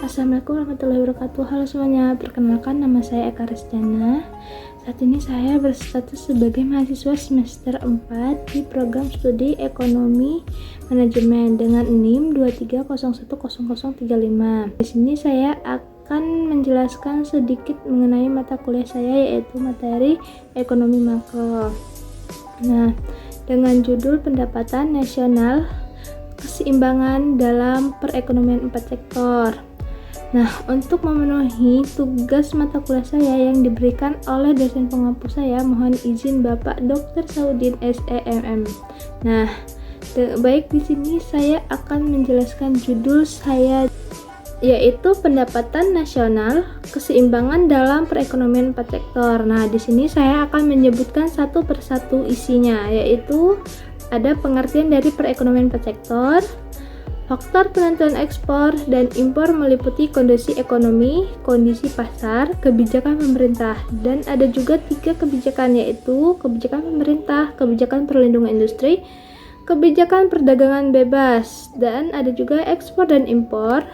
Assalamualaikum warahmatullahi wabarakatuh. Halo semuanya, perkenalkan nama saya Eka Resjana. Saat ini saya berstatus sebagai mahasiswa semester 4 di program studi Ekonomi Manajemen dengan NIM 23010035. Di sini saya akan menjelaskan sedikit mengenai mata kuliah saya, yaitu materi Ekonomi Makro. Nah, dengan judul Pendapatan Nasional, Keseimbangan dalam Perekonomian 4 Sektor. Nah, untuk memenuhi tugas mata kuliah saya yang diberikan oleh dosen pengampu saya, mohon izin Bapak Dr. Saudin SEMM. Nah, baik, di sini saya akan menjelaskan judul saya, yaitu Pendapatan Nasional, Keseimbangan dalam Perekonomian 4 Sektor. Nah, di sini saya akan menyebutkan satu persatu isinya, yaitu ada pengertian dari perekonomian 4 sektor. Faktor penentuan ekspor dan impor meliputi kondisi ekonomi, kondisi pasar, kebijakan pemerintah, dan ada juga 3 kebijakan, yaitu kebijakan pemerintah, kebijakan perlindungan industri, kebijakan perdagangan bebas, dan ada juga ekspor dan impor,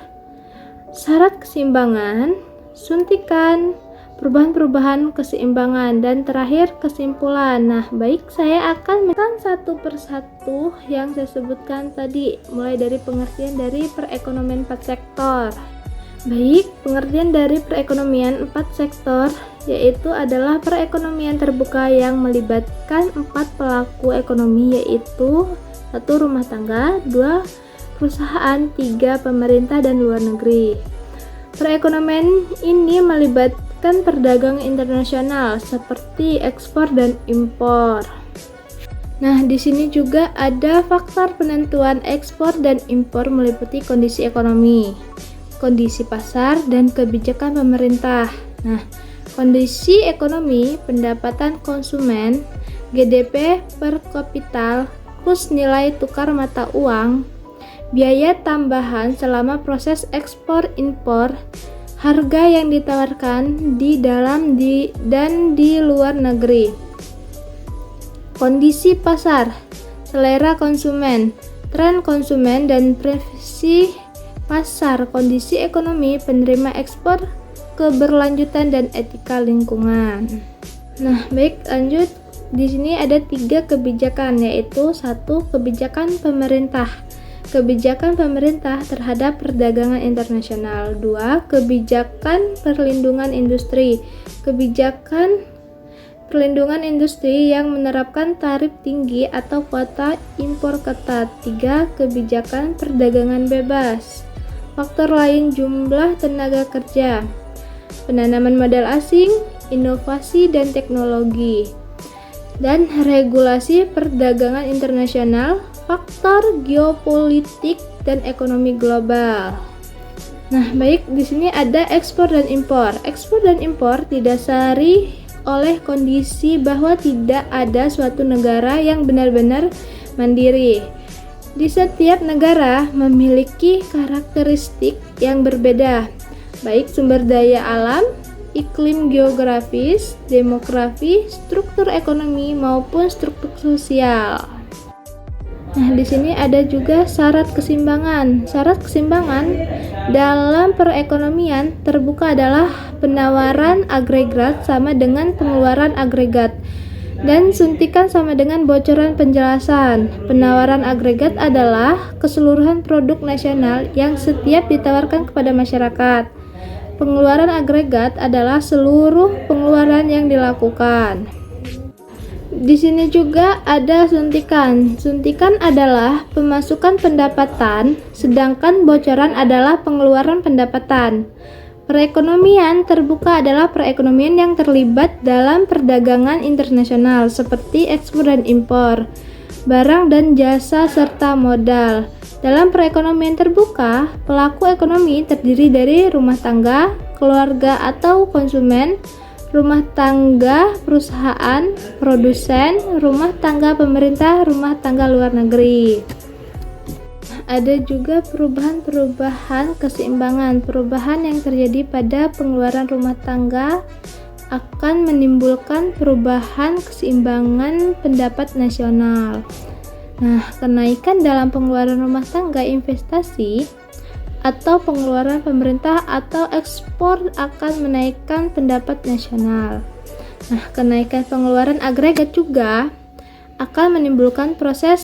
syarat keseimbangan, suntikan, perubahan-perubahan keseimbangan, dan terakhir kesimpulan. Nah, baik, saya akan menjelaskan satu persatu yang saya sebutkan tadi, mulai dari pengertian dari perekonomian 4 sektor. Baik, pengertian dari perekonomian 4 sektor yaitu adalah perekonomian terbuka yang melibatkan 4 pelaku ekonomi, yaitu 1 rumah tangga, 2 perusahaan, 3 pemerintah dan luar negeri. Perekonomian ini melibatkan perdagangan internasional seperti ekspor dan impor. Nah, di sini juga ada faktor penentuan ekspor dan impor meliputi kondisi ekonomi, kondisi pasar, dan kebijakan pemerintah. Nah, kondisi ekonomi, pendapatan konsumen, GDP per kapital, kurs nilai tukar mata uang, biaya tambahan selama proses ekspor impor, harga yang ditawarkan di dalam dan di luar negeri, kondisi pasar, selera konsumen, tren konsumen dan preferensi pasar, kondisi ekonomi penerima ekspor, keberlanjutan dan etika lingkungan. Nah, baik, lanjut. Di sini ada 3 kebijakan, yaitu 1 kebijakan pemerintah, kebijakan pemerintah terhadap perdagangan internasional. 2. Kebijakan perlindungan industri, kebijakan perlindungan industri yang menerapkan tarif tinggi atau kuota impor ketat. 3. Kebijakan perdagangan bebas. Faktor lain jumlah tenaga kerja, penanaman modal asing, inovasi dan teknologi, dan regulasi perdagangan internasional, faktor geopolitik dan ekonomi global. Nah, baik, di sini ada ekspor dan impor. Ekspor dan impor didasari oleh kondisi bahwa tidak ada suatu negara yang benar-benar mandiri. Di setiap negara memiliki karakteristik yang berbeda, baik sumber daya alam, iklim geografis, demografi, struktur ekonomi maupun struktur sosial. Nah, di sini ada juga syarat keseimbangan. Syarat keseimbangan dalam perekonomian terbuka adalah penawaran agregat sama dengan pengeluaran agregat, dan suntikan sama dengan bocoran penjelasan. Penawaran agregat adalah keseluruhan produk nasional yang setiap ditawarkan kepada masyarakat. Pengeluaran agregat adalah seluruh pengeluaran yang dilakukan. Di sini juga ada suntikan. Suntikan adalah pemasukan pendapatan, sedangkan bocoran adalah pengeluaran pendapatan. Perekonomian terbuka adalah perekonomian yang terlibat dalam perdagangan internasional seperti ekspor dan impor, barang dan jasa serta modal. Dalam perekonomian terbuka, pelaku ekonomi terdiri dari rumah tangga, keluarga atau konsumen, rumah tangga perusahaan, produsen, rumah tangga pemerintah, rumah tangga luar negeri. Ada juga perubahan-perubahan keseimbangan. Perubahan yang terjadi pada pengeluaran rumah tangga akan menimbulkan perubahan keseimbangan pendapat nasional. Nah, kenaikan dalam pengeluaran rumah tangga, investasi, atau pengeluaran pemerintah atau ekspor akan menaikkan pendapat nasional. Nah, kenaikan pengeluaran agregat juga akan menimbulkan proses